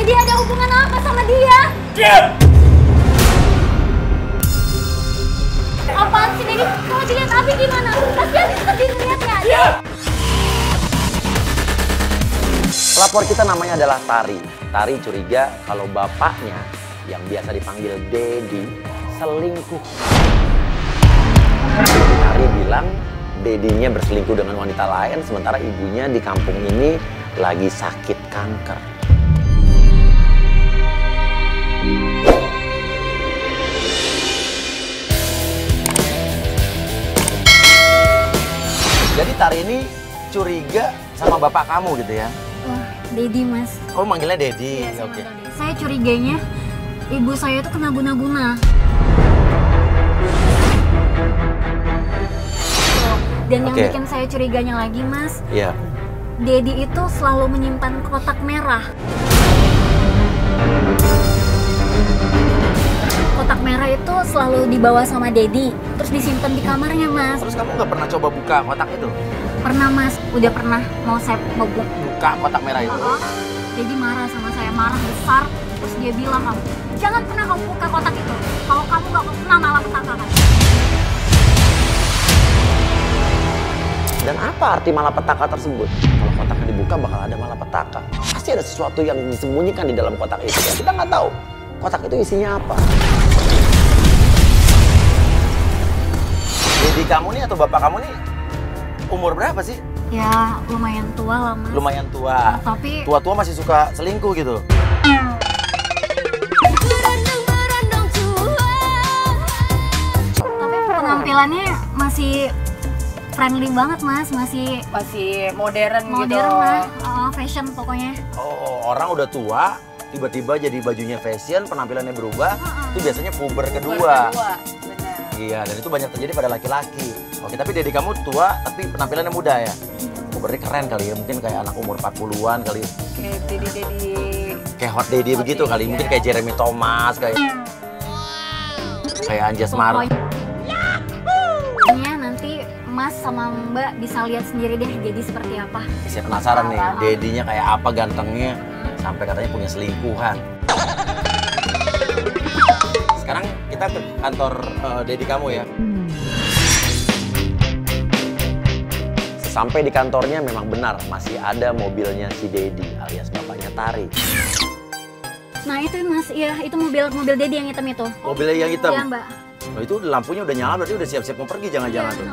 Dedi ada hubungan apa sama dia? Diam! Apaan sih Dedi? Kalau dilihat Abi gimana? Kasihan sedih ngeliatnya. Diam! Pelapor kita namanya adalah Tari. Tari curiga kalau bapaknya yang biasa dipanggil Dedi selingkuh. Tari bilang Dedinya berselingkuh dengan wanita lain, sementara ibunya di kampung ini lagi sakit kanker. Jadi Tari ini curiga sama bapak kamu gitu ya? Wah, Dedi mas. Oh manggilnya Dedi, Iya, oke. Saya curiganya ibu saya itu kena guna-guna. Dan yang Oke. bikin saya curiganya lagi mas, Iya. Dedi itu selalu menyimpan kotak merah. Kotak merah itu selalu dibawa sama Dedi, terus disimpan di kamarnya mas. Terus kamu nggak pernah coba buka kotak itu? Pernah mas, udah pernah mau saya buka. Buka kotak merah itu? Dedi marah sama saya, marah besar. Terus dia bilang, kamu jangan pernah kamu buka kotak itu. Kalau kamu gak pernah malapetaka kan. Dan apa arti malapetaka tersebut? Kalau kotaknya dibuka bakal ada malapetaka. Pasti ada sesuatu yang disembunyikan di dalam kotak itu. Ya, kita nggak tahu kotak itu isinya apa. Jadi kamu nih atau bapak kamu nih umur berapa sih? Ya lumayan tua lah mas. Lumayan tua. Tapi Tua-tua masih suka selingkuh gitu. tapi penampilannya masih friendly banget mas, masih modern gitu. modern mas, fashion pokoknya. Oh, orang udah tua, tiba-tiba jadi bajunya fashion, penampilannya berubah, itu biasanya puber kedua. Benar. Iya, dan itu banyak terjadi pada laki-laki. Oke, tapi Dedi kamu tua, tapi penampilannya muda ya? Pubernya keren kali ya, mungkin kayak anak umur 40-an kali. Kayak Dedi. Kayak Hot Dedi begitu kali, mungkin kayak Jeremy Thomas, kayak Anjas Mara. Pokoknya nanti mas sama mbak bisa lihat sendiri deh Dedi seperti apa. Saya penasaran nih, Dedinya kayak apa gantengnya, sampai katanya punya selingkuhan. Sekarang kita ke kantor Dedi kamu ya. Sampai di kantornya memang benar masih ada mobilnya si Dedi alias bapaknya Tari. Nah itu mas, iya itu mobil Dedi yang hitam itu. Mobilnya yang hitam? Iya mbak. Oh, itu lampunya udah nyala berarti udah siap-siap mau pergi jangan-jangan Iya, tuh.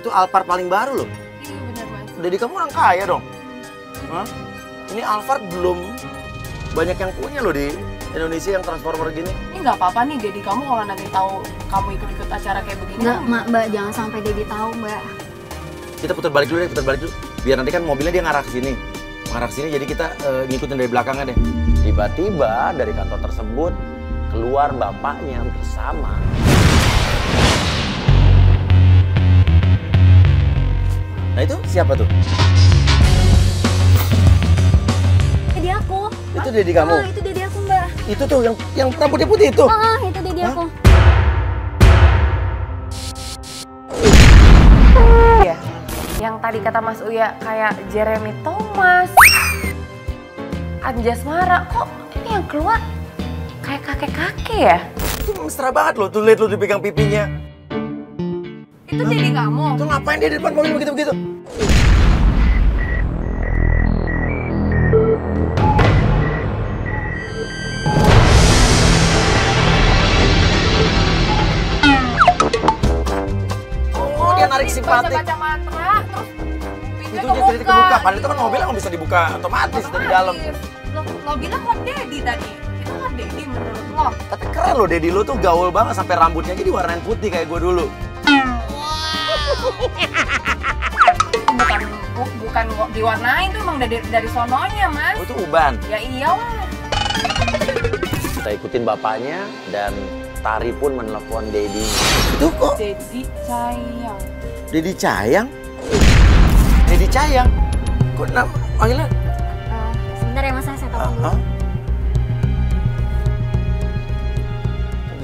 Itu Alphard paling baru loh. Iya benar mas. Dedi kamu orang kaya dong. Hah? Ini Alphard belum banyak yang punya loh di Indonesia yang transformer gini. Ini nggak apa-apa nih Dedi kamu kalau nanti tahu kamu ikut-ikut acara kayak begini. Enggak mbak, jangan sampai Dedi tahu mbak. Kita putar balik dulu deh, putar balik dulu. Biar nanti kan mobilnya dia ngarah ke sini. Ngarah ke sini jadi kita ngikutin dari belakangnya deh. Tiba-tiba dari kantor tersebut keluar bapaknya bersama. Nah itu siapa tuh? Dedi aku. Itu Dedi kamu? Itu Dedi aku mbak. Itu tuh yang rambutnya putih itu? Itu Dedi aku. Iya. Yang tadi kata Mas Uya kayak Jeremy Thomas, Anjas Mara, kok ini yang keluar kayak kakek-kakek ya? Itu mesra banget loh, tuh lihat lo dipegang pipinya. Itu Dedi kamu? Tuh ngapain dia di depan mobil begitu-begitu? Oh, dia narik simpatik. Kacamata, terus Itu jadi kebuka, padahal itu kan mobilnya nggak bisa dibuka otomatis dari dalam. Lo bilang kok Dedi tadi? Itu kan Dedi menurut lo? Tapi keren loh, Dedi lo tuh gaul banget sampai rambutnya aja diwarnain putih kayak gue dulu. Bukan diwarnain tuh emang dari sononya mas. Oh, itu uban. Ya iyalah. Kita ikutin bapaknya dan Tari pun menelpon Dedi. Itu kok Dedi sayang. Dedi Cayang? Dedi Cayang? Kok panggilnya? Sebentar ya mas, saya telepon dulu. Hah?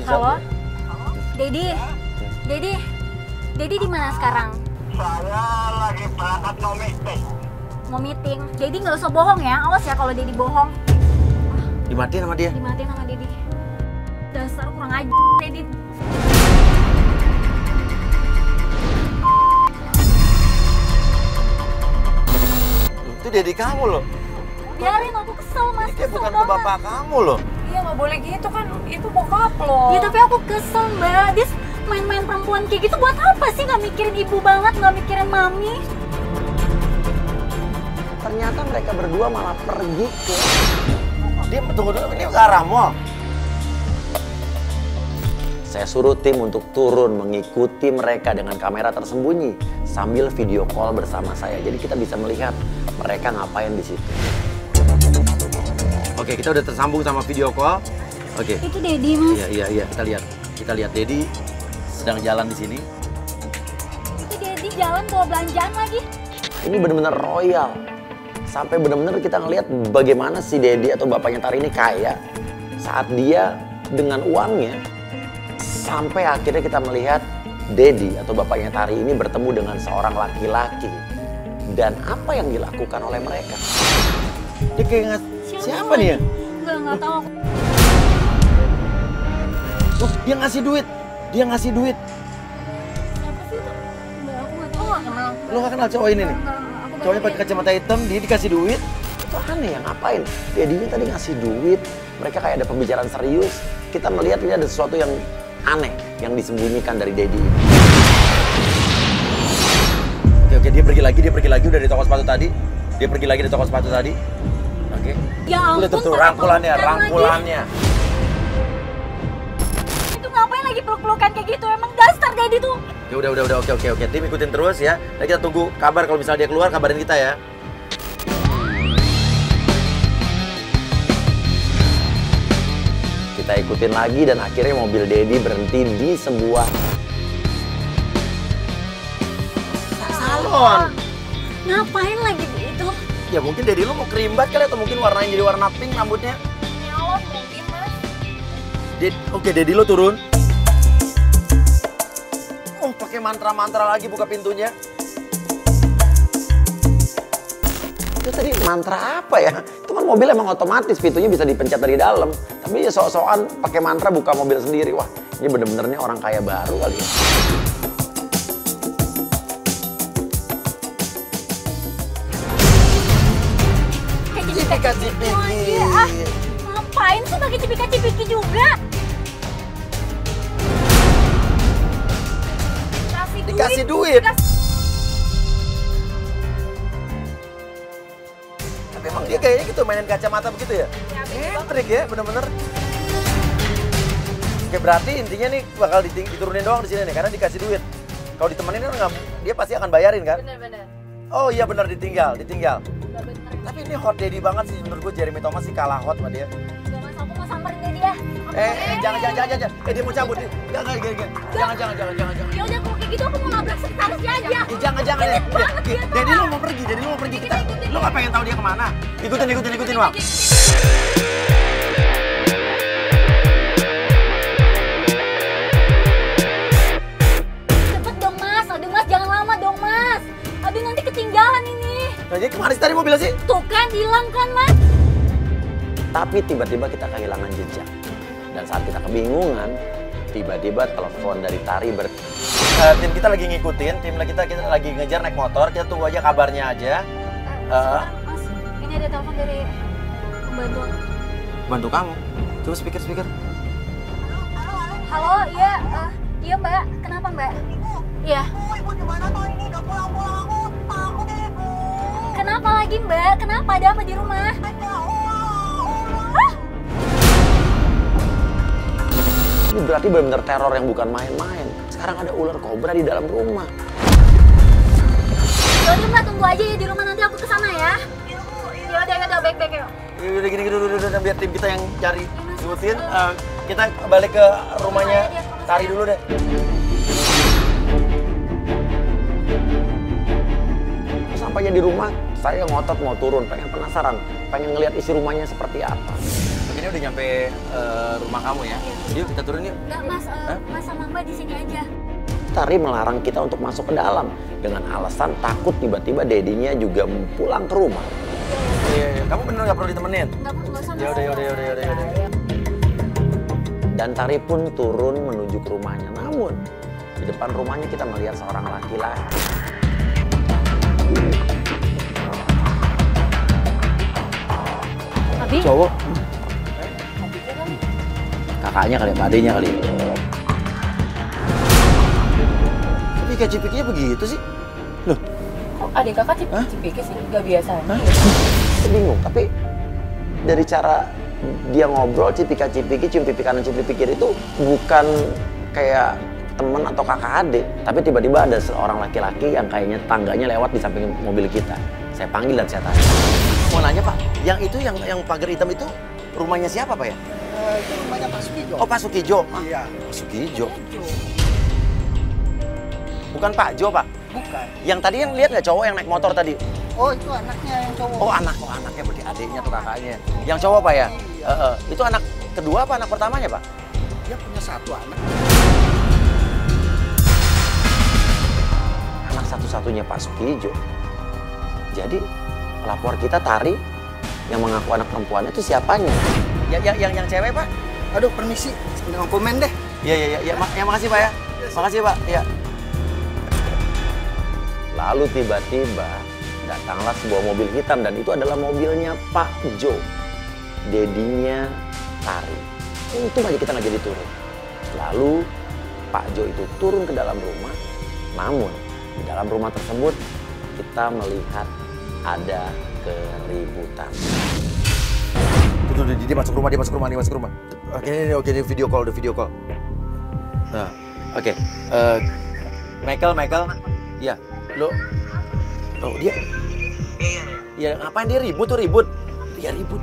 Halo? Dedi? Dedi di mana sekarang? Saya lagi berangkat mau meeting. Mau meeting. Dedi nggak usah bohong ya, awas ya kalau Dedi bohong. Dimatiin sama dia. Dimatiin sama Dedi. Dasar kurang aja Dedi. Itu Dedi kamu loh. Biarin, aku kesel mas. Dia bukan ke bapak kamu loh. Iya nggak boleh gitu kan, itu bokap lo. Ya tapi aku kesel mbak. Dia main-main perempuan kayak gitu buat apa sih? Nggak mikirin ibu banget, nggak mikirin mami. Ternyata mereka berdua malah pergi ke... Dia tunggu dulu, ini ke arah mall. Saya suruh tim untuk turun mengikuti mereka dengan kamera tersembunyi sambil video call bersama saya. Jadi kita bisa melihat mereka ngapain di situ. Oke, kita udah tersambung sama video call. Oke. Itu Dedi mas. Iya, kita lihat Dedi sedang jalan di sini. Itu Dedi jalan bawa belanjaan lagi. Ini benar-benar royal. Sampai benar-benar kita ngelihat bagaimana si Dedi atau bapaknya Tari ini kaya saat dia dengan uangnya. Sampai akhirnya kita melihat Dedi atau bapaknya Tari ini bertemu dengan seorang laki-laki. Dan apa yang dilakukan oleh mereka? Dia kayak siapa nih ya? Enggak tahu aku. Oh, dia ngasih duit. Siapa sih itu? Enggak, aku nggak tahu. Nggak kenal. Lo gak kenal cowok ini nih? Cowoknya pakai kacamata hitam, dia dikasih duit. Itu aneh ya, ngapain? Dedinya tadi ngasih duit, mereka kayak ada pembicaraan serius. Kita melihat ini ada sesuatu yang aneh yang disembunyikan dari Dedi. Oke, dia pergi lagi udah di toko sepatu tadi. Oke. Ya ampun, Lihat tuh rangkulannya. Itu ngapain lagi peluk-pelukan kayak gitu? Emang dasar Dedi tuh. Ya udah, oke. Tim ikutin terus ya. Dan kita tunggu kabar kalau misalnya dia keluar, kabarin kita ya. Kita ikutin lagi dan akhirnya mobil Dedi berhenti di sebuah salon. Ngapain lagi itu? Ya mungkin Dedi lo mau kerimbat kali atau mungkin warnanya jadi warna pink rambutnya. Nyalon mungkin mas. Oke, Dedi lo turun. Oh, pakai mantra-mantra lagi buka pintunya. Itu tadi mantra apa ya? Itu kan mobil emang otomatis, pintunya bisa dipencet dari dalam. Tapi ya sok-sokan pakai mantra buka mobil sendiri. Wah, ini bener-benernya orang kaya baru kali ya. Cipika-cipiki. Ngapain sih pakai cipika-cipiki juga? Dikasih duit. Tapi emang dia kayaknya gitu mainin kacamata begitu ya? Trik ya, bener-bener. Oke, berarti intinya nih bakal diturunin doang di sini nih karena dikasih duit. Kalau ditemenin kan dia pasti akan bayarin kan? Bener. Oh iya bener, ditinggal. Tapi ini hot Dedi banget sih menurut gue. Jeremy Thomas sih kalah hot sama dia. Udah mas, aku mau samperin Dedi ya. Jangan. Dia mau cabut. Jangan. Ya udah kalau kayak gitu aku mau nabrak sekretarisnya aja. Jangan. Jelek banget dia, Dedi lo mau pergi. Lo gak pengen tahu dia kemana? Ikutin Wang. Cepet dong mas, aduh mas jangan lama dong mas. Aduh nanti ketinggalan ini. Nah, jadi kemana sih tadi mobilnya sih? Tuh kan hilang kan mas. Tapi tiba-tiba kita kehilangan jejak. Dan saat kita kebingungan, tiba-tiba telepon dari Tari tim kita lagi ngikutin, kita lagi ngejar naik motor, kita tunggu aja kabarnya aja. Mas, ini ada telepon dari pembantu. Bantu kamu? Coba speaker. Halo, iya mbak, kenapa mbak? Iya. Ibu gimana tuh ini? Gak pulang-pulang, aku takut ibu. Kenapa lagi mbak? Kenapa, ada apa di rumah? Ini berarti benar-benar teror yang bukan main-main. Sekarang ada ular kobra di dalam rumah. Yaudah mbak, tunggu aja ya di rumah, nanti aku kesana ya. Yaudah, baik-baik yuk. Udah gini, udah biar tim kita yang cari ikutin. Kita balik ke rumahnya Tari dulu deh. Sampainya di rumah, saya ngotot mau turun, pengen penasaran, pengen ngelihat isi rumahnya seperti apa. Ini udah nyampe rumah kamu ya? Yuk kita turun yuk. Enggak mas, mas sama mbak di sini aja. Tari melarang kita untuk masuk ke dalam dengan alasan takut tiba-tiba Dedinya juga pulang ke rumah. iya. Kamu bener nggak perlu ditemenin? Nggak usah. Ya udah. Dan Tari pun turun menuju ke rumahnya. Namun di depan rumahnya kita melihat seorang laki-laki. Abi. Cowok. Kakaknya kali, adiknya kali. Tapi kayak cipiknya begitu sih. Loh, Kok adik kakak cipiki sih? Gak biasanya. saya bingung. Tapi dari cara dia ngobrol, cipika-cipiki, cium pipi kanan, cium pipi kiri itu bukan kayak temen atau kakak adik. Tapi tiba-tiba ada seorang laki-laki yang kayaknya tangganya lewat di samping mobil kita. Saya panggil dan saya tanya. Mau nanya Pak, yang itu yang pagar hitam itu rumahnya siapa Pak ya? Itu rumahnya Pak Sukijo. Oh Pak Sukijo. Iya. Pak Sukijo. Bukan Pak Jo Pak. Bukan. Yang tadi yang lihat nggak cowok yang naik motor tadi? Oh, itu anaknya yang cowok. Oh anaknya berarti adiknya tuh kakaknya. Yang cowok Pak ya? Iya. Itu anak kedua apa anak pertamanya Pak? Dia punya satu anak. Anak satu-satunya Pak Sukijo. Jadi pelapor kita Tari yang mengaku anak perempuan itu siapanya? Yang cewek Pak? Aduh, permisi. Jangan komen deh. Iya. Makasih Pak ya. Makasih Pak. Iya. Lalu tiba-tiba datanglah sebuah mobil hitam dan itu adalah mobilnya Pak Jo, dedinya Tari. Untung aja kita nggak jadi turun. Lalu Pak Jo itu turun ke dalam rumah, namun di dalam rumah tersebut kita melihat ada keributan. Tuh, dia masuk rumah. Oke, ini video call, Nah, oke. Michael, ya, lo, dia, ya ngapain dia ribut? Dia ribut.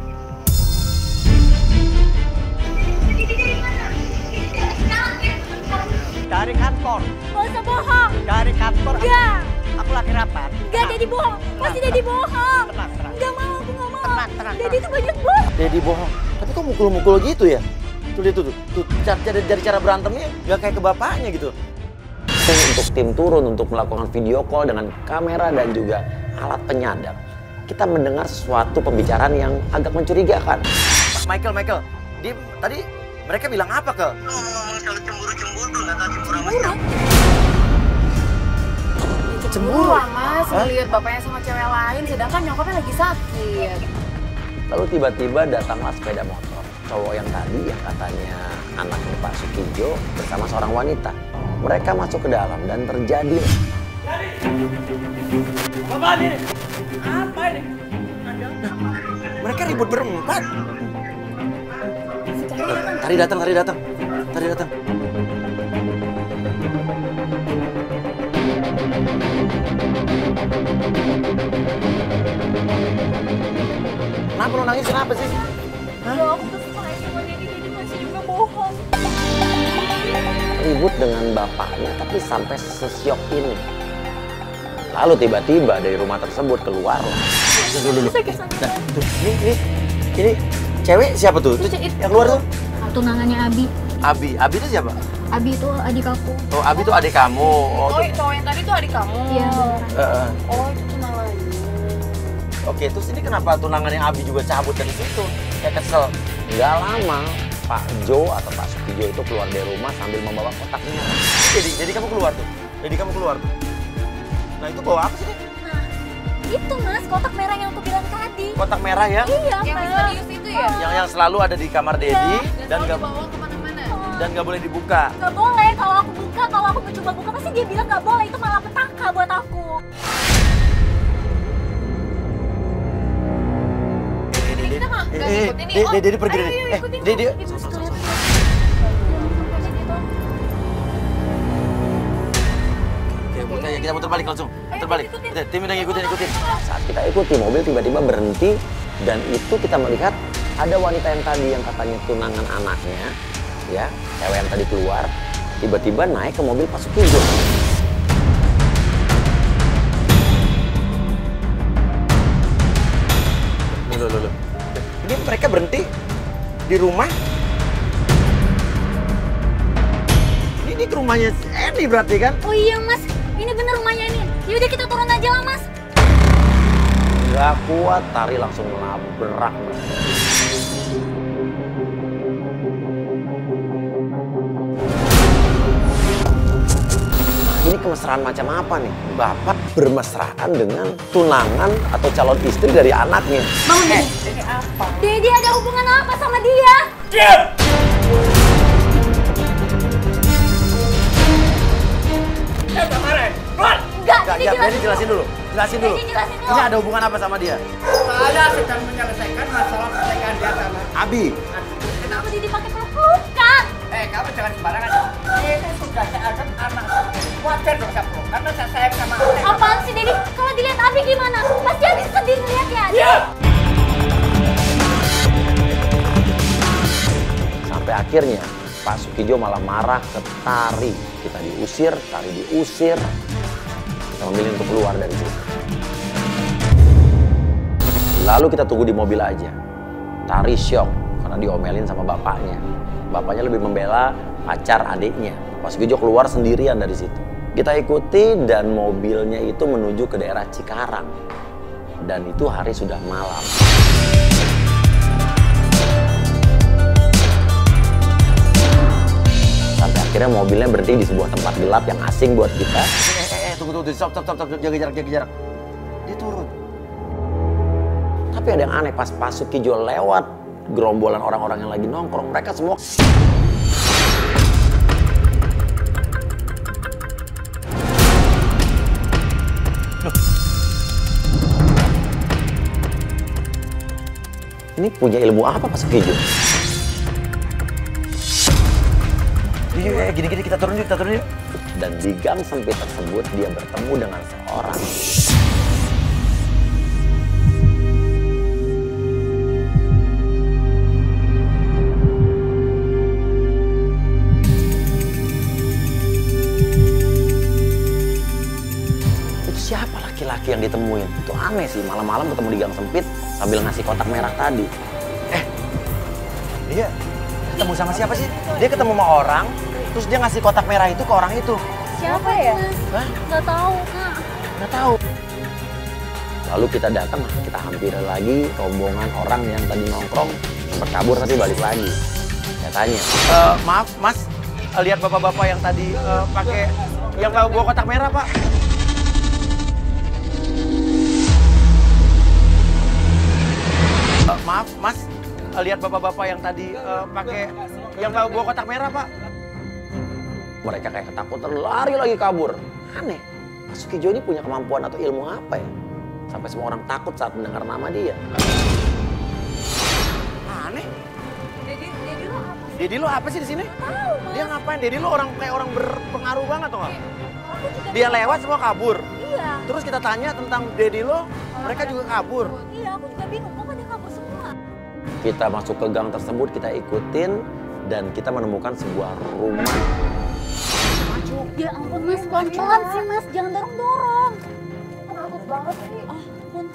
Dari kantor. Gak usah bohong. Dari kantor. Enggak. Aku lagi rapat. Enggak, Dedi bohong. Pasti Dedi bohong. Tenang. Enggak mau, aku nggak mau. Tenang. Dedi tuh banyak bohong. Dedi bohong. Tapi kok mukul-mukul gitu ya? Tuh, dari cara berantemnya nggak kayak ke bapaknya gitu. Untuk tim turun untuk melakukan video call dengan kamera dan juga alat penyadap. Kita mendengar sesuatu pembicaraan yang agak mencurigakan. Michael, tadi mereka bilang apa ke? Ngomong kalau cemburu nggak tahu cemburu sama siapa. Cemburu lah mas, ngeliat bapaknya sama cewek lain, sedangkan nyokapnya lagi sakit. Lalu tiba-tiba datanglah sepeda motor. Cowok yang tadi yang katanya anaknya Pak Sukijo bersama seorang wanita. Mereka masuk ke dalam dan terjadi. Apa ini? Mereka ribut berempat. Tari datang. Kenapa lo nangis? Kenapa sih? Loh, aku kesel sama Dedi masih juga bohong. Ribut dengan bapaknya tapi sampai sesyok ini. Lalu tiba-tiba dari rumah tersebut keluarlah. Dulu. Nah, tuh, ini cewek siapa tuh? Tuh yang keluar tuh? Tunangannya Abi. Abi itu siapa? Abi itu adik aku. Oh, Abi itu adik kamu. Oh, cowok yang tadi tuh adik kamu. Iya, beneran. Oh, itu tunangannya. Oke, terus ini kenapa tunangannya Abi juga cabut dari situ? Kayak kesel. Nggak lama, Pak Jo atau Pak Sukijo itu keluar dari rumah sambil membawa kotak merah. Jadi kamu keluar tuh? Nah, itu bawa apa sih? Nah, itu mas, kotak merah yang aku bilang tadi. Kotak merah ya? Iya, Yang mas. misterius itu ya? Yang selalu ada di kamar Dedi dan selalu nggak dibawa kemana-mana. dan nggak boleh dibuka. Gak boleh, kalau aku buka, kalau aku mencoba buka, pasti dia bilang gak boleh. Itu malah petaka buat aku. Kita mah gak ngikut ini. Oh, Dedi pergi Dedi. Dedi. Oke, kita muter balik langsung. Muter balik. Tim udah ngikutin. Saat kita ikuti mobil tiba-tiba berhenti dan itu kita melihat ada wanita yang tadi yang katanya tunangan anaknya, ya, cewek yang tadi keluar, tiba-tiba naik ke mobil Pak Sukijo. Loh. Ini mereka berhenti di rumah. Ini ke rumahnya Edi berarti kan? Oh iya mas, ini bener rumahnya ini. Yaudah kita turun aja lah mas. Gak kuat, Tari langsung nabrak. Ini kemesraan macam apa nih? Bapak bermesraan dengan tunangan atau calon istri dari anaknya. Bangun, Dedi. Ini apa? Dedi ada hubungan apa sama dia? Diam! Enggak, Dedi Jadi jelasin dulu. Jelasin dulu. Dedi jelasin dulu. Ini ada hubungan apa sama dia? Saya sedang menyelesaikan masalah pernikahan dia sama Abi. Kenapa Dedi pakai peluk-pelukan? kamu jangan sembarangan. Ini sudah saya anggap anak. Wajar dong saya peluk, karena saya sayang sama anak. Apaan sih, Dedi? Kalau dilihat Abi gimana? Pasti Abi sedih ngeliatnya. Iya. Sampai akhirnya Pak Sukijo malah marah ke Tari. Kita diusir, Tari diusir. Kita memilih untuk keluar dari situ. Lalu kita tunggu di mobil aja. Tari syok karena diomelin sama bapaknya. Bapaknya lebih membela pacar adiknya. Pak Sukijo keluar sendirian dari situ. Kita ikuti dan mobilnya itu menuju ke daerah Cikarang. Dan itu hari sudah malam. Sampai akhirnya mobilnya berhenti di sebuah tempat gelap yang asing buat kita. Tunggu, stop, jaga jarak. Dia turun. Tapi ada yang aneh, pas Pak Sukijo lewat gerombolan orang-orang yang lagi nongkrong, mereka semua ini punya ilmu apa Pak Sukijo? Gini kita turun yuk. Dan di gang sempit tersebut dia bertemu dengan seorang. Itu siapa laki-laki yang ditemuin? Itu aneh sih, malam-malam ketemu di gang sempit sambil ngasih kotak merah tadi. Dia ketemu sama siapa sih? Dia ketemu sama orang, terus dia ngasih kotak merah itu ke orang itu. Siapa ya? Hah? Nggak tahu, Kak. Nggak tahu. Lalu kita datang, kita hampiri lagi rombongan orang yang tadi nongkrong, sempat kabur tapi balik lagi. Saya tanya, maaf Mas, lihat bapak-bapak yang tadi pakai yang bawa kotak merah Pak. Maaf Mas, lihat bapak-bapak yang tadi pakai yang bawa kotak merah Pak. Mereka kayak ketakutan, lari lagi kabur. Aneh, Pak Sukijo ini punya kemampuan atau ilmu apa ya? Sampai semua orang takut saat mendengar nama dia. Aneh. Dedi lo apa sih di sini? Dia ngapain? Dedi lo kayak orang berpengaruh banget tuh nggak? Dia lewat semua kabur. Iya. Terus kita tanya tentang Dedi lo, mereka juga kabur. Iya, aku juga bingung. Kok pada kabur semua? Kita masuk ke gang tersebut, kita ikutin dan kita menemukan sebuah rumah. Ya ampun Mas, pelan-pelan sih Mas, jangan dorong-dorong. Takut banget sih. Ah, ampun.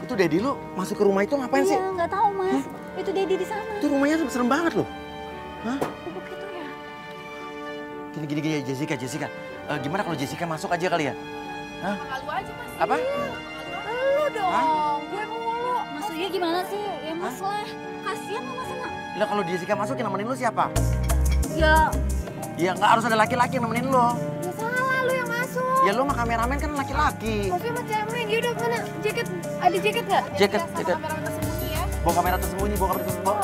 Itu Dedi lo masuk ke rumah itu ngapain sih? Iya, nggak tahu Mas. Itu Dedi di sana. Itu rumahnya serem banget loh. Hah? Kok begitu ya? Gini, Jessica. Gimana kalau Jessica masuk aja kali ya? Hah? Malu aja Mas. Apa? Lu dong. Gue mulu. Maksudnya gimana sih? Ya Mas lah. Kasihan sama sana. Lah kalau Jessica masuk yang nemenin lu siapa? Ya, Ya nggak harus ada laki-laki yang nemenin lo. Ya salah lu yang masuk. Ya lo mah kameramen kan laki-laki. Tapi sama cewek, dia udah mana? Jaket, ada jaket nggak? Jaket. Kamera tersembunyi ya. Bawa kamera tersembunyi,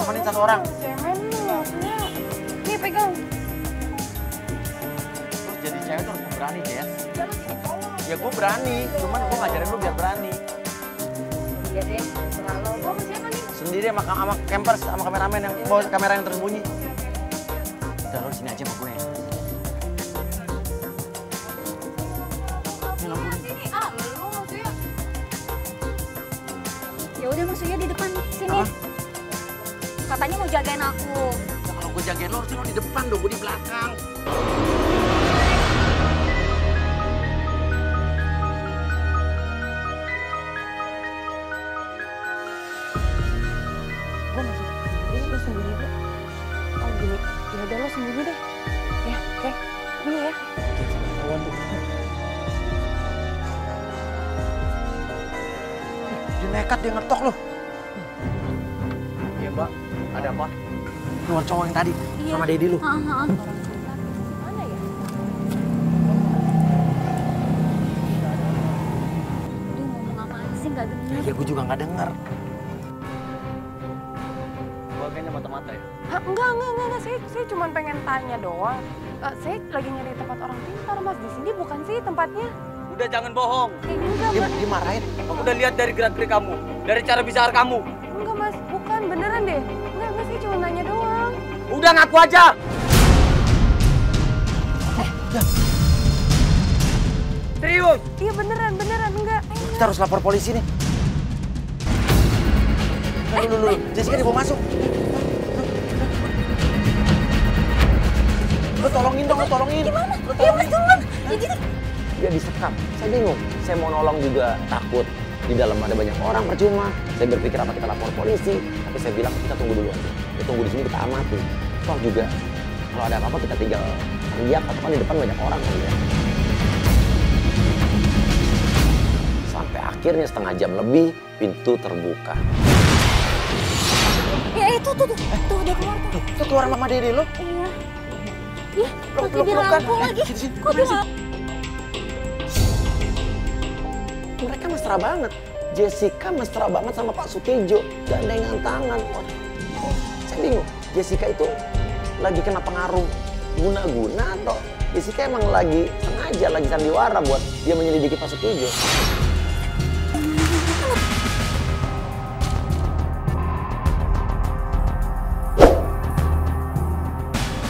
temenin satu orang. Cewek lu maksudnya. Nih pegang. Terus jadi cewek tuh harus berani, Jess. Jangan ditolong. Ya gue berani, cuman gue ngajarin lu biar berani. Iya deh, selalu. Gua sama siapa nih? Sendiri sama campers, sama kameramen yang bawa kamera yang tersembunyi. Udah lo sini aja sama gue. Ini lampu nih. Sini, lu maksudnya. ya udah maksudnya di depan sini. Apa? Katanya mau jagain aku. Ya, kalau gue jagain lo harusnya lo di depan dong, gue di belakang. Gue masuk. Ini lu sembunyi deh. Oh gini, ya udah lo sembunyi deh. Ya, oke. Ini ya. Nekat dia ngetok loh. Iya mbak, ada apa? Keluar cowok yang tadi Iya. sama Dedi lu. Heeh. Mana ya? Aduh, ngomong apaan sih nggak denger. Ya gue juga nggak denger. Mbak kayaknya mata-mata ya? Hah, enggak. Saya cuma pengen tanya doang. Saya lagi nyari tempat orang pintar, Mas. Di sini bukan sih tempatnya. Udah jangan bohong. Enggak, Dia Mas. dimarahin. Aku udah lihat dari gerak-gerik kamu, dari cara bicara kamu. Enggak, Mas. Bukan, beneran deh. Enggak, saya cuma nanya doang. Udah ngaku aja. Serius? Iya, beneran. Enggak. Kita harus lapor polisi nih. Lu. Jessica dibawa masuk. Lu tolongin dong, lu tolongin. Gimana? Iya mas duluan. Ya jadi. Dia disekap. Saya bingung. Saya mau nolong juga takut. Di dalam ada banyak orang, percuma. Saya berpikir apa kita lapor polisi. Tapi saya bilang kita tunggu dulu aja. Kita tunggu di sini, kita amati. Toh juga kalau ada apa-apa kita tinggal teriak atau kan di depan banyak orang kan ya. Sampai akhirnya setengah jam lebih pintu terbuka. Ya itu tuh udah keluar tuh. Tuh keluar Mama Dedi lo. Iya. Ih, pakai Peluk-pelukan. dirangkul lagi. Sini. Kok dia? Mereka mesra banget. Jessica mesra banget sama Pak Sutejo. Gandengan tangan. Waduh. Saya bingung. Jessica itu lagi kena pengaruh guna-guna atau Jessica emang lagi sengaja lagi sandiwara buat dia menyelidiki Pak Sutejo.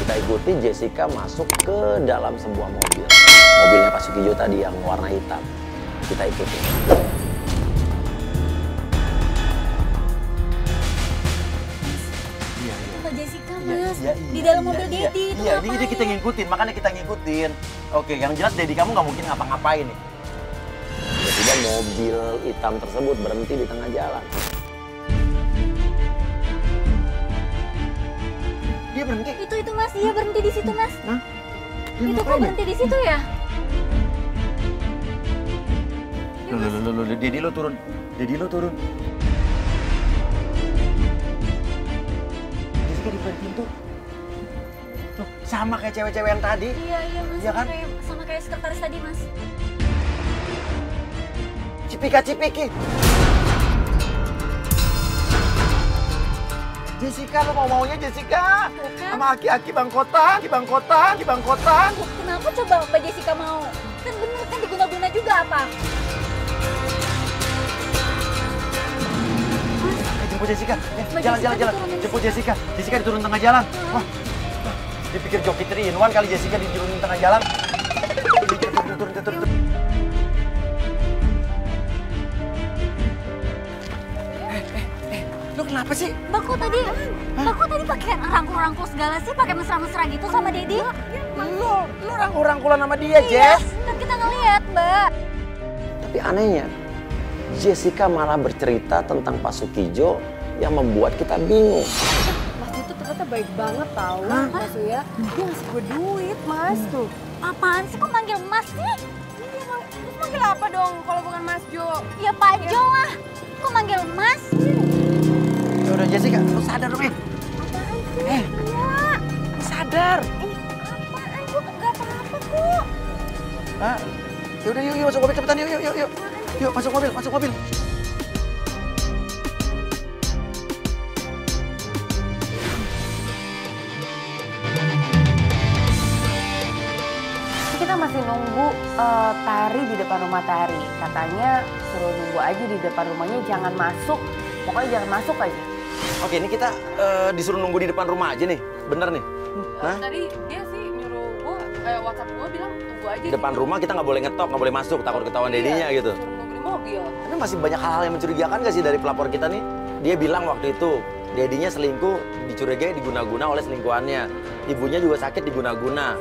Kita ikuti Jessica masuk ke dalam sebuah mobil. Mobilnya Pak Sukijo tadi yang warna hitam. Kita ikuti. Mbak Jessica mas. Di dalam mobil Dedi itu Iya, ngapain? ini kita ngikutin, makanya kita ngikutin. Oke, yang jelas Dedi kamu nggak mungkin ngapa-ngapain nih. Tiba-tiba mobil hitam tersebut berhenti di tengah jalan. Dia berhenti. Itu mas, dia berhenti di situ mas. Hah? Dia Itu kok ngapain ya? berhenti di situ ya? Loh, Dedi lo turun. Dedi lo turun. Jessica di depan pintu. Loh, sama kayak cewek-cewek yang tadi. Iya mas. Iya kan? Sama kayak sekretaris tadi mas. Cipika-cipiki. Jessica, lo mau-maunya Jessica. Tuh kan. Sama aki-aki bangkotan. Kenapa coba Mbak Jessica mau? Kan bener kan diguna-guna juga apa? Jemput Jessica. Mbak Jalan. Jessica diturunin Jemput Jessica. Jessica diturun tengah jalan. Wah, dipikir joki 3 in 1 kali Jessica diturunin tengah jalan. Turun. Lo kenapa sih? Mbak kok tadi pakai rangkul-rangkul segala sih, pakai mesra-mesra gitu sama Dedi? Lo rangkul-rangkulan sama dia, Jess. Kan kita ngeliat Mbak. Tapi anehnya, Jessica malah bercerita tentang Pak Sukijo yang membuat kita bingung. Mas itu ternyata baik banget tau. Hah? Mas ya. Dia ngasih gue duit, Mas. Tuh. Apaan sih kok manggil Mas sih? Iya, terus manggil apa dong kalau bukan Mas Jo? Ya Pak Jo lah. Kok manggil Mas? Ya udah Jessica, lo sadar dong, Apaan sih? Iya. Sadar. Apaan? Gue nggak apa-apa kok. Hah? Ya udah yuk masuk mobil cepetan yuk. Yuk masuk mobil. Kita masih nunggu Tari di depan rumah Tari. Katanya suruh nunggu aja di depan rumahnya, jangan masuk. Pokoknya jangan masuk aja. Oke, ini kita disuruh nunggu di depan rumah aja nih. Bener nih. Hah? Tadi dia sih nyuruh gue, WhatsApp gue bilang tunggu aja. Di depan rumah kita nggak boleh ngetop, nggak boleh masuk, takut ketahuan dedinya gitu. Suruh nunggu di mobil. Tapi masih banyak hal-hal yang mencurigakan gak sih dari pelapor kita nih? Dia bilang waktu itu, dedinya selingkuh, dicurigai diguna-guna oleh selingkuhannya. Ibunya juga sakit diguna-guna.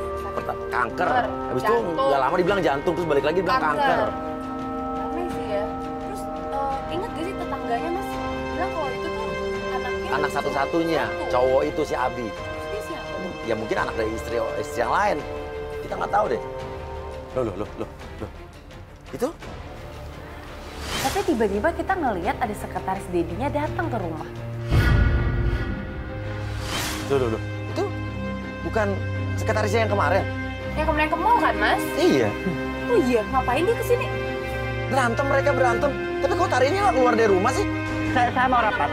Kanker. Habis itu Jantung. nggak lama dibilang jantung, terus balik lagi dibilang kanker. Aneh sih ya. Terus inget gak sih tetangganya Mas? Bilang kalau itu tuh anaknya. Anak satu-satunya, cowok itu si Abi. Terus dia siapa? Ya mungkin anak dari istri yang lain. Kita nggak tahu deh. Loh. Itu? Tapi tiba-tiba kita ngelihat ada sekretaris Dedinya datang ke rumah. Loh. Itu bukan sekretarisnya yang kemarin? Yang kemarin ke mall kan, Mas? Iya. Oh iya, ngapain dia kesini? Mereka berantem. Tapi kok Tarinya nggak keluar dari rumah sih? Saya mau rapat.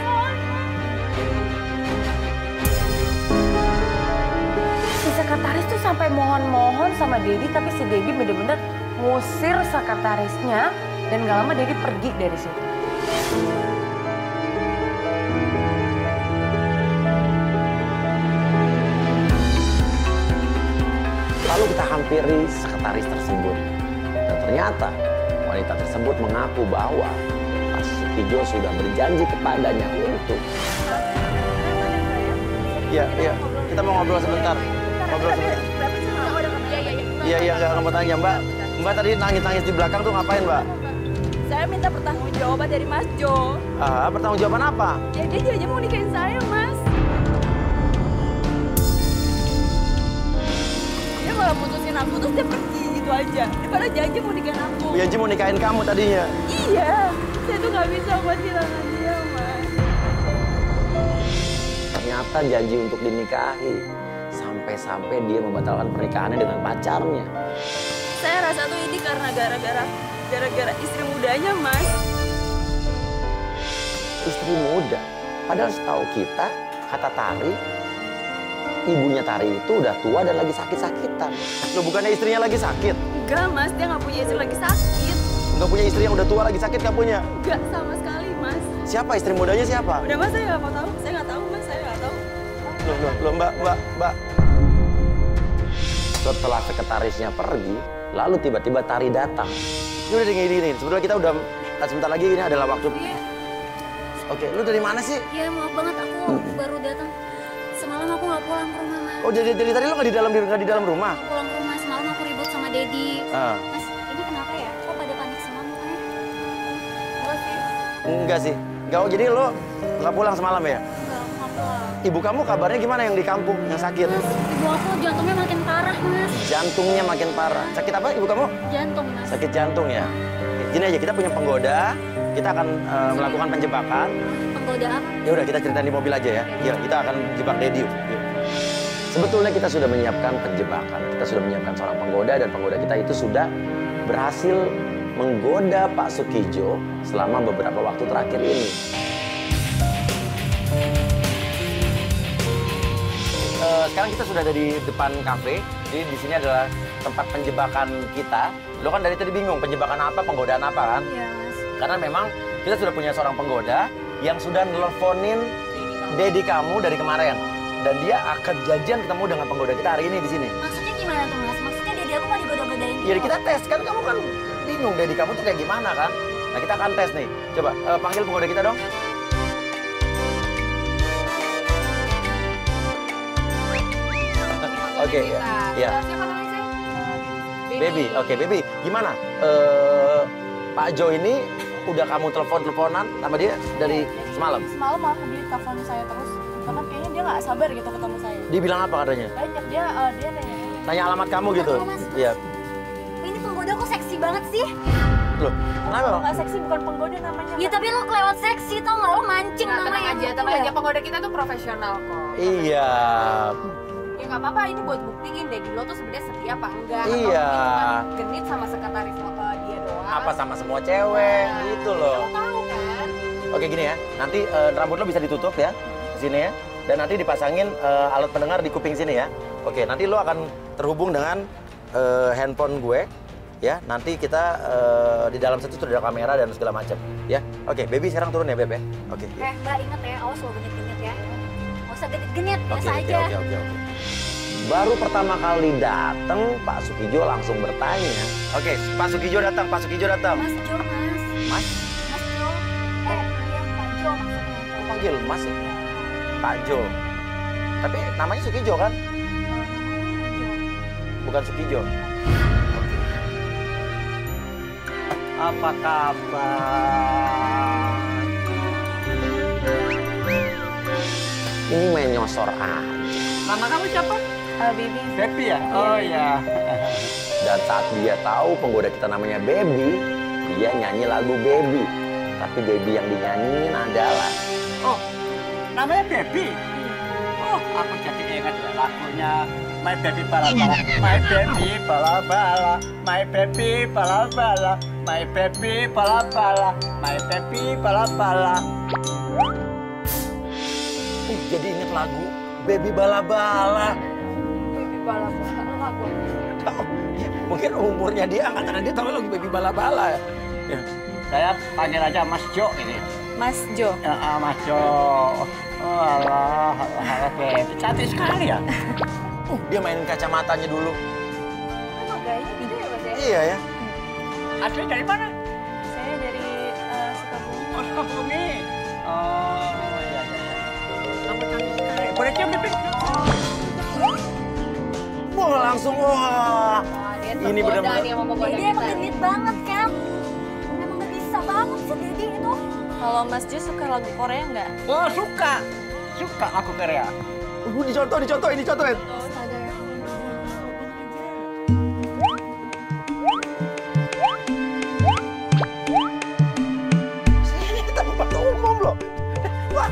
Si sekretaris tuh sampai mohon-mohon sama Dedi, tapi si Dedi bener-bener ngusir sekretarisnya dan gak lama Dedi pergi dari situ. Lalu kita hampiri sekretaris tersebut. Dan ternyata wanita tersebut mengaku bahwa Pak Sukijo sudah berjanji kepadanya untuk... Iya. Kita mau ngobrol sebentar. Iya, nggak mau tanya, Mbak. Mbak tadi nangis-nangis di belakang tuh ngapain, Mbak? Saya minta pertanggungjawaban dari Mas Jo. Pertanggungjawaban apa? Ya dia janji mau nikahin saya, Mas. Dia malah putusin aku, terus dia pergi gitu aja. Dia pada janji mau nikahin aku. Janji mau nikahin kamu tadinya. Iya, saya tuh nggak bisa buat kehilangan dia, Mas. Ternyata janji untuk dinikahi. Sampai-sampai dia membatalkan pernikahannya dengan pacarnya. Saya rasa tuh ini karena gara-gara istri mudanya, Mas. Istri muda. Padahal setahu kita, kata Tari, ibunya Tari itu udah tua dan lagi sakit-sakitan. Loh, bukannya istrinya lagi sakit? Enggak, Mas. Dia nggak punya istri lagi sakit. Nggak punya istri yang udah tua lagi sakit, nggak punya? Enggak sama sekali, Mas. Siapa istri mudanya siapa? Udah, Mas, saya nggak mau tahu. Saya nggak tahu, Mas. Saya nggak tahu. Loh, Mbak. Setelah sekretarisnya pergi, lalu tiba-tiba Tari datang. Ini udah gini. Sebetulnya kita udah, sebentar lagi ini adalah waktu. Iya. Oke, lu dari mana sih? Iya, maaf banget aku baru datang. Semalam aku nggak pulang ke rumah, Mas. Oh, jadi tadi lu nggak di dalam rumah? Aku pulang ke rumah, semalam aku ribut sama Dedi. Mas, ini kenapa ya? Kok pada panik semua mukanya? Enggak sih. Enggak, jadi lu nggak pulang semalam ya? Enggak, aku nggak pulang. Ibu kamu kabarnya gimana yang di kampung, yang sakit? Mas, ibu aku jantungnya makin parah, Mas. Jantungnya makin parah. Sakit apa ibu kamu? Jantung, Mas. Sakit jantung ya? Gini aja, kita punya penggoda. Kita akan melakukan penjebakan. Penggoda apa? Ya udah, kita ceritain di mobil aja ya. Iya, kita akan jebak Dedi. Yuk. Sebetulnya kita sudah menyiapkan penjebakan. Kita sudah menyiapkan seorang penggoda dan penggoda kita itu sudah berhasil menggoda Pak Sukijo selama beberapa waktu terakhir ini. Sekarang kita sudah ada di depan kafe. Jadi di sini adalah tempat penjebakan kita. Lo kan dari tadi bingung penjebakan apa, penggodaan apa kan? Iya, Mas. Karena memang kita sudah punya seorang penggoda yang sudah nelfonin Dedi kamu dari kemarin. Dan dia akan janjian ketemu dengan penggoda kita hari ini di sini. Maksudnya gimana tuh, Mas? Maksudnya Dedi aku mau digoda-godain gitu? Jadi kita tes, kan kamu kan bingung Dedi kamu tuh kayak gimana kan? Nah kita akan tes nih. Coba panggil penggoda kita dong. Oke, ya. Siapa namanya, Say? Baby, oke Baby. Gimana? Pak Jo ini udah kamu telepon-teleponan sama dia dari semalam? Semalam aku dia telepon saya terus. Karena kayaknya dia nggak sabar gitu ketemu saya. Dia bilang apa katanya? Banyak dia nanya. Tanya alamat kamu gitu? Mas. Iya. Ini penggoda kok seksi banget sih? Loh, kenapa bang? Nggak seksi, bukan penggoda namanya. Ya tapi lo kelewat seksi tau nggak? Lo mancing namanya. Tenang aja, penggoda kita tuh profesional kok. Iya. Ya nggak apa-apa, ini buat buktiin Dedi lo tuh sebenarnya setia apa enggak. Iya. Atau cuma genit sama sekretaris lo ke dia doang. Apa sama semua cewek gitu loh. Lo tahu kan? Oke gini ya, nanti rambut lo bisa ditutup ya, sini ya. Dan nanti dipasangin alat pendengar di kuping sini ya. Oke, nanti lo akan terhubung dengan handphone gue. Ya, nanti kita di dalam situ sudah ada kamera dan segala macam. Ya, oke, Baby sekarang turun ya, Beb ya. Oke. Mbak inget ya, awas lo genit-genit ya. Nggak usah genit-genit, biasa Oke. aja. Baru pertama kali datang, Pak Sukijo langsung bertanya. Oke, Pak Sukijo datang, Pak Sukijo datang. Mas Jo, Mas. Mas, Mas Jo. Iya, Pak Jo maksudnya. kok panggil Mas ya? Pak Jo. Tapi namanya Sukijo kan? Bukan Sukijo. Oke. Apa kabar? Ini main nyosor aja. Nama kamu siapa? Baby. Baby ya? Oh iya. Dan saat dia tahu penggoda kita namanya Baby, dia nyanyi lagu Baby. Tapi baby yang dinyanyiin adalah... Oh, namanya Baby. Oh, aku jadi ingat ya lagunya My Baby Bala Bala, My Baby Bala Bala, My Baby Bala Bala, My Baby Bala Bala, My Baby Bala Bala. Jadi inget lagu Baby Bala Bala. Baby bala-bala aku. Tahu, ya, mungkin umurnya dia angkatan dia tahu lagu Baby Bala Bala ya. Ya. Saya panggil aja Mas Jo ini. Mas Jo. Ya, Mas Jo. Oh, alah, Baby cantik sekali ya. Dia mainin kacamatanya dulu. Emang gayanya gitu ya Mas ya? Iya ya. Asli dari mana? Saya dari Sukabumi. Oh, Sukabumi. Oh, iya. Kamu cantik sekali. Boleh cium pipi? Wah, langsung wah. Ini benar-benar. Dedi emang genit banget kan? Emang gak bisa banget sih Dedi itu. Kalau Mas Jo suka lagu Korea nggak? Oh, suka. Suka aku Korea. Dicontohin. Sini kita tempat umum loh. Wah.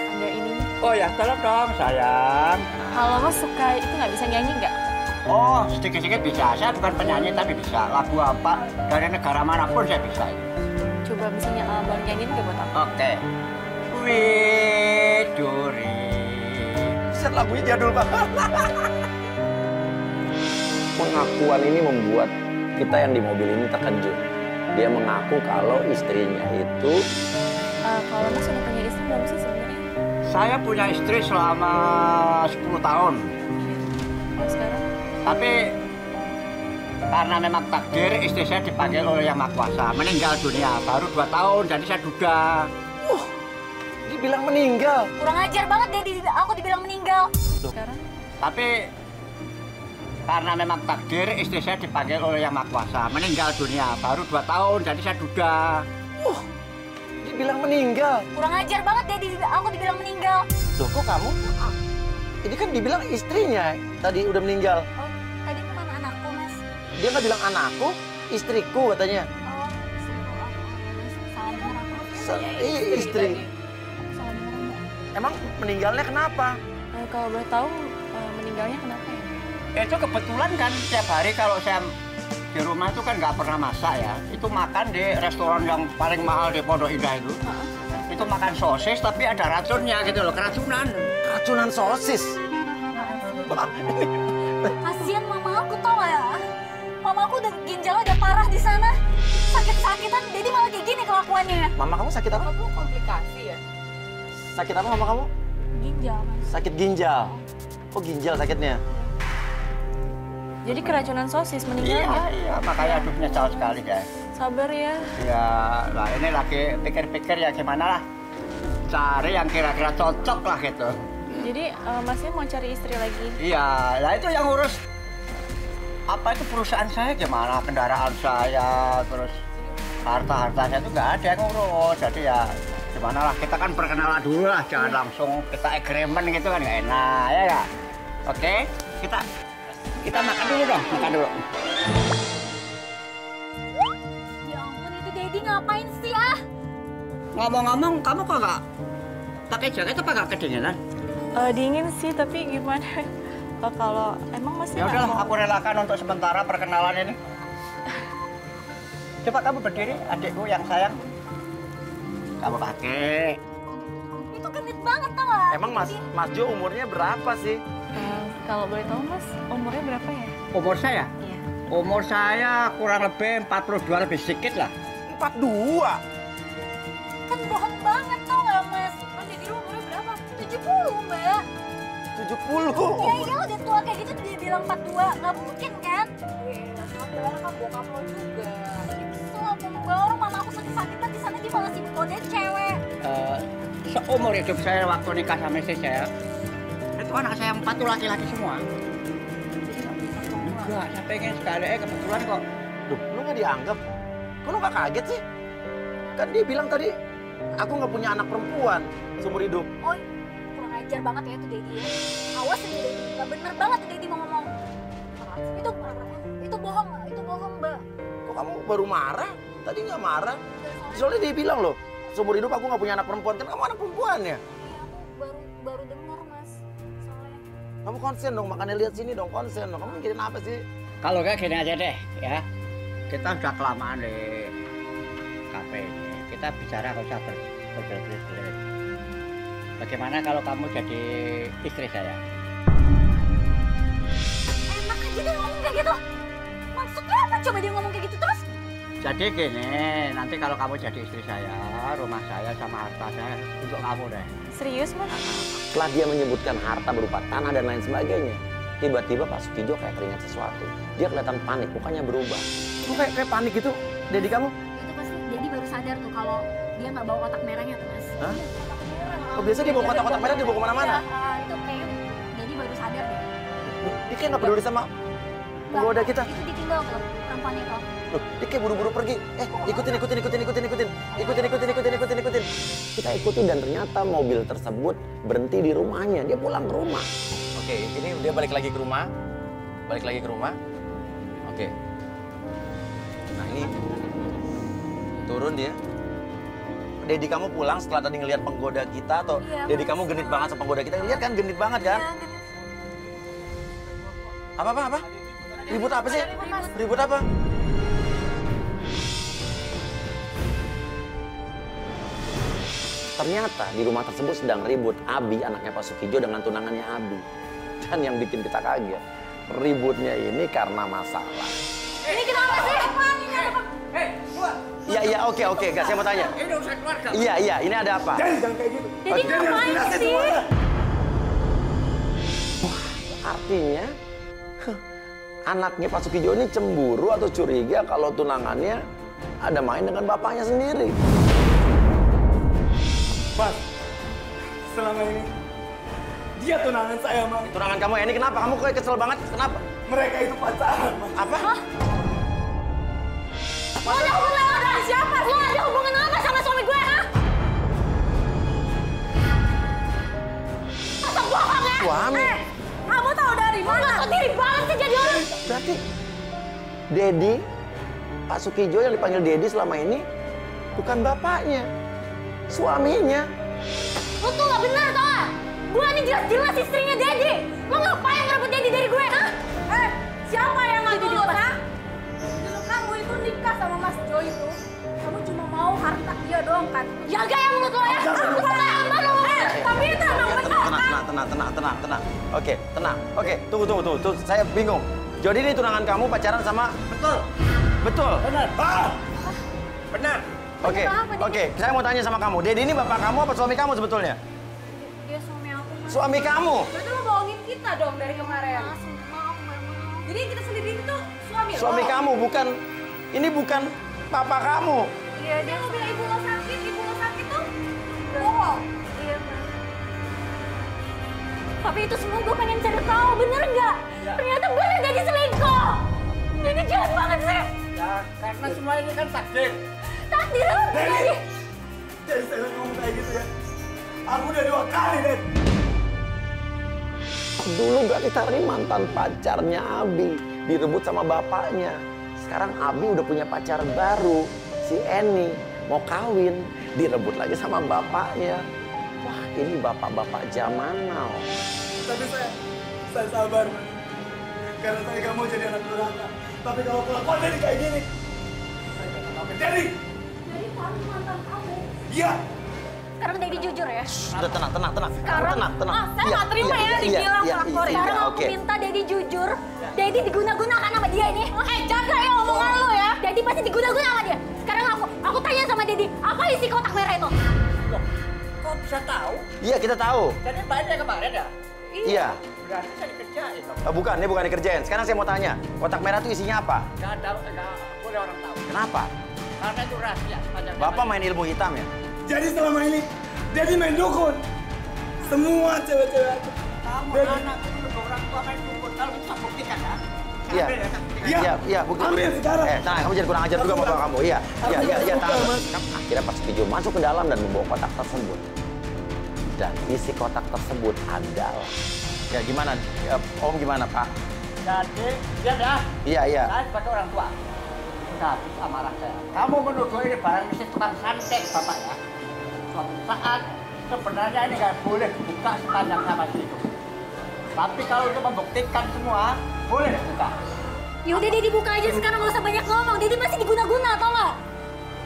Ada ininya. Oh ya, tolong dong sayang. Kalau Mas suka itu nggak bisa nyanyi nggak? Oh, sedikit-sedikit bisa. Saya bukan penyanyi tapi bisa. Lagu apa dari negara manapun saya bisa. Coba bisa boleh nyanyiin nggak buat aku? Oke. Widuri. Set lagunya jadul banget. Pengakuan ini membuat kita yang di mobil ini terkejut. Dia mengaku kalau istrinya itu... Kalau Mas udah punya istri belum sih sebenarnya? Saya punya istri selama 10 tahun. Kalau sekarang? Tapi karena memang takdir istri saya dipanggil oleh Yang Maha Kuasa. Meninggal dunia baru 2 tahun, jadi saya duda. Dibilang meninggal. Kurang ajar banget Dedi, aku dibilang meninggal. Sekarang? Tapi karena memang takdir istri saya dipanggil oleh Yang Maha Kuasa. Meninggal dunia baru 2 tahun, jadi saya duda. Dibilang meninggal. Kurang ajar banget Dedi, aku dibilang meninggal. Loh kok kamu? Ini kan dibilang istrinya tadi udah meninggal. Oh, tadi itu mana anakku Mas? Dia nggak bilang anakku, istriku katanya. Oh, salah dengar aku. Istri. Salah dengar Mbak. Emang meninggalnya kenapa? Kalau boleh tahu meninggalnya kenapa ya? Itu kebetulan kan tiap hari kalau saya di rumah itu kan nggak pernah masak ya. Itu makan di restoran yang paling mahal di Pondok Indah itu. Itu makan sosis tapi ada racunnya gitu loh, keracunan. Racunan sosis. Kasian mama aku tau gak ya? Mama aku udah ginjalnya udah parah di sana. Sakit-sakitan, Dedi malah kayak gini kelakuannya. Mama kamu sakit apa? Kamu komplikasi ya? Sakit apa mama kamu? Ginjal Mas. Sakit ginjal. Oh ginjal sakitnya. Jadi keracunan sosis meninggal. Iya, makanya hidupnya jauh sekali guys. Sabar ya. Ya, lah ini lagi pikir-pikir ya gimana lah. Cari yang kira-kira cocok lah gitu. Jadi Masnya mau cari istri lagi? Iya, lah itu yang urus apa itu perusahaan saya gimana, kendaraan saya, terus harta saya itu nggak ada yang ngurus. Jadi ya gimana lah, kita kan perkenalan dulu lah, jangan langsung kita agreement gitu kan nggak enak ya ya. Oke, kita makan dulu dong, makan dulu. Ya ampun, itu Dedi ngapain sih ah? Ngomong-ngomong, kamu kok nggak pakai jaket apa nggak kedinginan? Dingin sih, tapi gimana? Kalau emang Masnya Ya nggak udahlah, mau? aku relakan untuk sementara perkenalan ini. Coba kamu berdiri, adikku yang sayang. Kamu pakai. Itu genit banget tau gak? Emang Mas Jo umurnya berapa sih? Kalau boleh tahu Mas, umurnya berapa ya? Umur saya? Iya. Umur saya kurang lebih 42 lebih sedikit lah. 42. Kan bohong banget tau gak Mas? Mas Dedi lu umurnya berapa? 70 Mbak. 70. Ya iya udah tua kayak gitu dia bilang 42, gak mungkin kan? Sabar kan bokap lo juga. Kesel aku baru mama aku sakit-sakitan di sana dia malah sibuk godain cewek. Seumur hidup saya waktu nikah sama istri saya, itu anak saya 4 tuh laki-laki semua. Enggak, saya pengen sekali, kebetulan kok. Duh, lu nggak dianggap? Kok lu nggak kaget sih? Kan dia bilang tadi, aku nggak punya anak perempuan seumur hidup. Oh, kurang ajar banget ya itu Dedi ya. Awas aja Dedi, gak bener banget tuh Dedi mau ngomong. Itu itu bohong Mbak. Kok kamu baru marah? Tadi nggak marah. Soalnya, Soalnya dia bilang loh, seumur hidup aku nggak punya anak perempuan. Kan kamu anak perempuan ya? iya aku baru dengar Mas. Soalnya Kamu konsen dong, makanya lihat sini dong, konsen dong. Kamu mikirin apa sih? Kalau kayak gini aja deh, ya. Kita udah kelamaan di kafe ini. Kita bicara nggak usah berbelit-belit. Bagaimana kalau kamu jadi istri saya? enak aja dia ngomong kayak gitu. Maksudnya apa coba dia ngomong kayak gitu terus? Jadi gini, nanti kalau kamu jadi istri saya, rumah saya sama harta saya untuk kamu deh. Serius, Mas? Setelah dia menyebutkan harta berupa tanah dan lain sebagainya, tiba-tiba Pak Sukijo kayak teringat sesuatu. Dia kelihatan panik, mukanya berubah. Kok kayak panik gitu, Dedi kamu? Itu pasti Dedi baru sadar tuh kalau dia nggak bawa kotak merahnya tuh Mas. Hah? Iya, kotak merah. Oh, biasa dia bawa kotak-kotak merah, dia bawa kemana-mana? Iya, itu kayaknya Dedi baru sadar deh. Dia kayak nggak peduli sama penggoda kita. Itu ditinggal tuh perempuan itu. Loh, dia kayak buru-buru pergi. Ikutin. Kita ikutin dan ternyata mobil tersebut berhenti di rumahnya. Dia pulang ke rumah. Oke, ini dia balik lagi ke rumah. Oke. Nah, ini turun dia. Dedi kamu pulang setelah tadi ngelihat penggoda kita atau Iya, Dedi Mas. kamu genit banget sama penggoda kita? Lihat kan genit banget kan? Iya, gitu. Apa? Ribut apa sih? Ribut apa? Ternyata di rumah tersebut sedang ribut Abi, anaknya Pak Sukijo dengan tunangannya Abi. Dan yang bikin kita kaget, ributnya ini karena masalah. Ini kenapa sih? Iya, oke, guys, saya mau tanya. Ini urusan keluarga. Iya, ini ada apa? Jangan kayak gitu. Jadi ngapain sih? Artinya, anaknya Pak Sukijo ini cemburu atau curiga kalau tunangannya ada main dengan bapaknya sendiri. Mas, selama ini dia tunangan saya, Mas. Tunangan kamu ya, ini kenapa? Kamu kayak kesel banget, kenapa? Mereka itu pacaran, Mas. Apa? Lo ada hubungan apa sama siapa? Lo ada hubungan apa sama suami gue, ha? Masa bohong ya? Suami? Kamu tahu dari mana? Lo diri banget sih jadi orang. Berarti Dedi, Pak Sukijo yang dipanggil Dedi selama ini bukan bapaknya, suaminya. Lo tuh gak benar tau gak? Gue ini jelas-jelas istrinya Dedi. Lo ngapain ngerebut Dedi dari gue, ha? Siapa yang gak tulus, ha? Justru kamu itu nikah sama Mas Joy itu, kamu cuma mau harta dia doang kan? Jaga ya mulut lo ya. Tapi itu emang benar kan? Tenang. Oke, tenang. Oke, tunggu. Saya bingung. Jadi ini tunangan kamu pacaran sama... Betul. Benar. Benar. Oke. Saya mau tanya sama kamu. Dedi ini bapak kamu apa suami kamu sebetulnya? Dia suami aku, Mas. Suami kamu. Berarti lo bohongin kita dong dari kemarin. Mas, maaf. Jadi kita sendiri itu suami lo. Suami kamu bukan... Ini bukan papa kamu. Iya, Dia lo bilang ibu lo sakit tuh bohong. Iya, Mas. Tapi itu semua gue pengen cari tahu, bener nggak? Ternyata bener jadi selingkuh. Ini jahat banget sih. Ya, karena semua ini kan takdir. Takdir lo jadi. Jadi saya ngomong kayak gitu ya. Aku udah 2 kali, Den. Dulu berarti Tari mantan pacarnya Abi. Direbut sama bapaknya. Sekarang Abi udah punya pacar baru. Si Eni. Mau kawin. Direbut lagi sama bapaknya. Wah, ini bapak-bapak zaman now. Tapi saya sabar, Mas. Karena saya gak mau jadi anak durhaka. Tapi kalau kelakuan jadi kayak gini, saya gak akan maafin Dedi. Jadi kamu mantan kamu. Iya. Sekarang Dedi jujur ya. Sudah tenang. Sekarang, tenang. saya nggak terima ya dibilang pelakor. Sekarang aku oke. minta Dedi jujur. Dedi diguna-gunakan sama dia ini. Jaga ya omongan lo ya. Dedi pasti diguna-guna sama dia. Sekarang aku tanya sama Dedi, apa isi kotak merah itu? Loh, kok bisa tahu? Iya, kita tahu. Jadi banyak kemarin ya? Iya. Berarti saya dikerjain dong. Bukan, ini bukan dikerjain. Sekarang saya mau tanya, kotak merah itu isinya apa? Nggak boleh orang tahu. Kenapa? Karena itu rahasia. Bapak main ilmu hitam ya? Jadi selama ini, Dedi main dukun. Semua cewek-cewek aku. Kamu Dedi. anak itu orang tua main dukun. Kalau bisa buktikan ya. Iya. Ambil ya, buktikan. Iya, bukti. Ambil sekarang. Tenang, kamu jangan kurang ajar juga sama bapak kamu. Iya, Aku tahu. Mas. Akhirnya Pak Sukijo masuk ke dalam dan membawa kotak tersebut. Dan isi kotak tersebut adalah... Ya gimana, Om gimana Pak? Jadi, lihat ya. Iya, iya. Saya sebagai orang tua. Sudah bisa marah saya. Kamu menuduh ini barang isi tukang santet, Bapak ya. Suatu saat, sebenarnya ini nggak boleh dibuka sepanjang sama itu. Tapi kalau untuk membuktikan semua, boleh dibuka. Ya udah Dedi buka aja sekarang, nggak usah banyak ngomong. Dedi masih diguna-guna, tau nggak?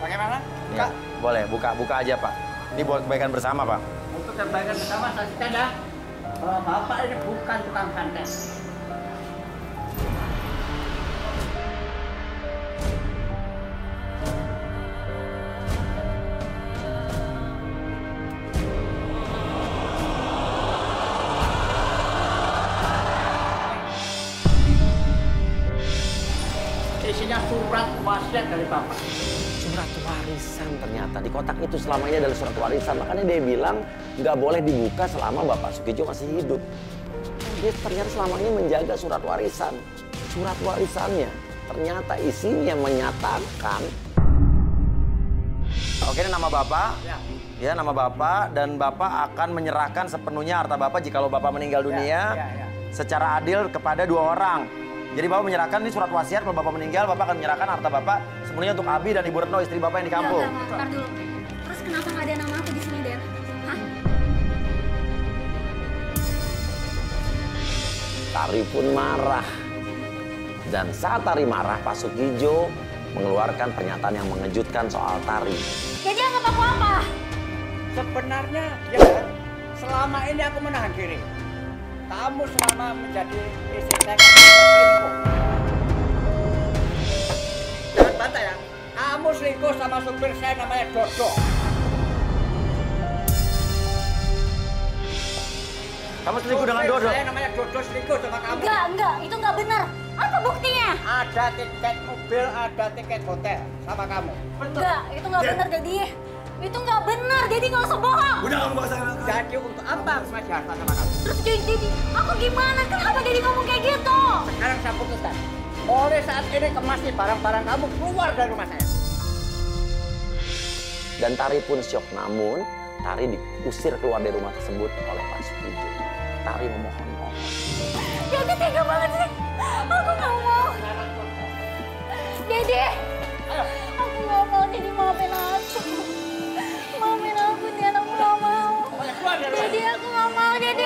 Bagaimana? Iya, boleh, buka aja Pak. Ini buat kebaikan bersama Pak. Untuk kebaikan bersama, saksikan ya. Bahwa Bapak ini bukan tukang santet. Isinya surat wasiat dari Bapak. Surat warisan ternyata. Di kotak itu selama ini adalah surat warisan. Makanya dia bilang nggak boleh dibuka selama Bapak Sukijo masih hidup. Dia ternyata selama ini menjaga surat warisan. Surat warisannya ternyata isinya menyatakan. Oke, ini nama Bapak. Ya, nama Bapak. Dan Bapak akan menyerahkan sepenuhnya harta Bapak jikalau Bapak meninggal dunia secara adil kepada 2 orang. Jadi Bapak menyerahkan ini surat wasiat, kalau Bapak meninggal, Bapak akan menyerahkan harta Bapak sepenuhnya untuk Abi dan Ibu Retno, istri Bapak yang di kampung. Ntar dulu. Terus kenapa nggak ada nama aku di sini, Den? Hah? Tari pun marah. Dan saat Tari marah, Pak Sukijo mengeluarkan pernyataan yang mengejutkan soal Tari. Jadi anggap aku apa? Sebenarnya, ya, selama ini aku menahan diri. Kamu selama menjadi istri saya, kamu selingkuh. Jangan bantah ya. Kamu selingkuh sama supir saya namanya Dodo. Kamu selingkuh dengan Dodo? Saya namanya Dodo selingkuh sama kamu. Enggak, itu nggak benar. Apa buktinya? Ada tiket mobil, ada tiket hotel sama kamu. Enggak, itu nggak benar, Dedi. Itu nggak benar, Dedi nggak usah bohong. Udah kamu gak usah ngelakuin. Jadi untuk apa harus ngasih harta sama kamu? Terus Dedi, aku gimana? Kenapa Dedi ngomong kayak gitu? Sekarang saya putuskan. Mulai saat ini kemasi barang-barang kamu keluar dari rumah saya. Dan Tari pun syok, namun Tari diusir keluar dari rumah tersebut oleh Pak Sukijo. Tari memohon-mohon. Dedi tega banget sih. Aku nggak mau. Dedi, aku nggak mau. Dedi maafin aku. Maafin aku, Dedi. Aku nggak mau. Dedi, aku nggak mau. Dedi.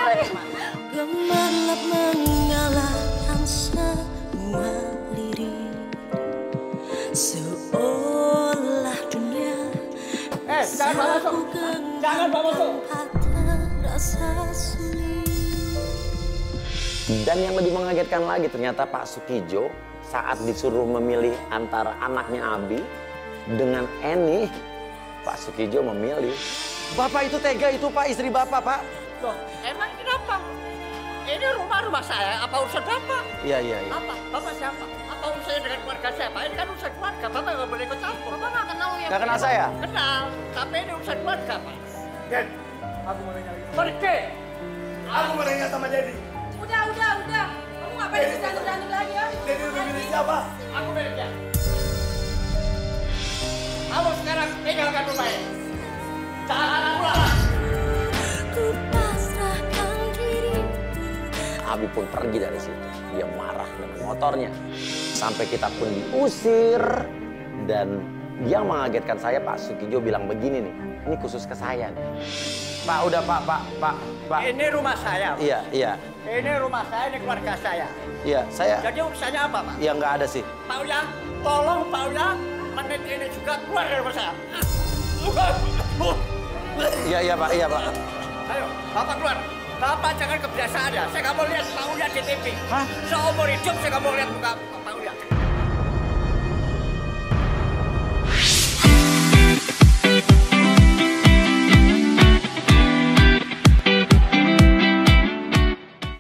Gemerlap menyalakan semua lirih, seolah dunia Jangan masuk. Jangan masuk. terasa sulit. Dan yang lebih mengagetkan lagi, ternyata Pak Sukijo saat disuruh memilih antara anaknya Abi dengan Eni, Pak Sukijo memilih. Bapak itu tega itu Pak, istri Bapak Pak. Loh, emang kenapa? Ini rumah saya, apa urusan Bapak? Iya. Apa? Bapak siapa? Apa urusannya dengan keluarga saya? Pak, ini kan urusan keluarga, Bapak nggak boleh ikut campur. Bapak nggak kenal ya? Nggak kenal saya? Kenal, tapi ini urusan keluarga, Pak. Den, aku mau nanya. Pergi! Aku mau nanya sama Dedi. Udah. Kamu ngapain sih jantung lagi ya? Dedi lebih milih siapa? Aku miliknya. Kamu sekarang tinggalkan rumah ini. Jangan pulang. Ku pasrahkan diri. Abi pun pergi dari situ. Dia marah dengan motornya. Sampai kita pun diusir. Dan yang mengagetkan saya, Pak Sukijo bilang begini nih. Ini khusus ke saya nih. Pak, udah Pak. Ini rumah saya. Pak. Iya. Ini rumah saya, ini keluarga saya. Iya, saya... Jadi urusannya apa, Pak? Ya nggak ada sih. Pak Uya, tolong Pak Uya, menit ini juga keluar dari rumah saya. Iya Pak. Ayo, Bapak keluar. Bapak jangan kebiasaan ya. Saya nggak mau lihat Pak Uya di TV. Seumur hidup saya nggak mau lihat muka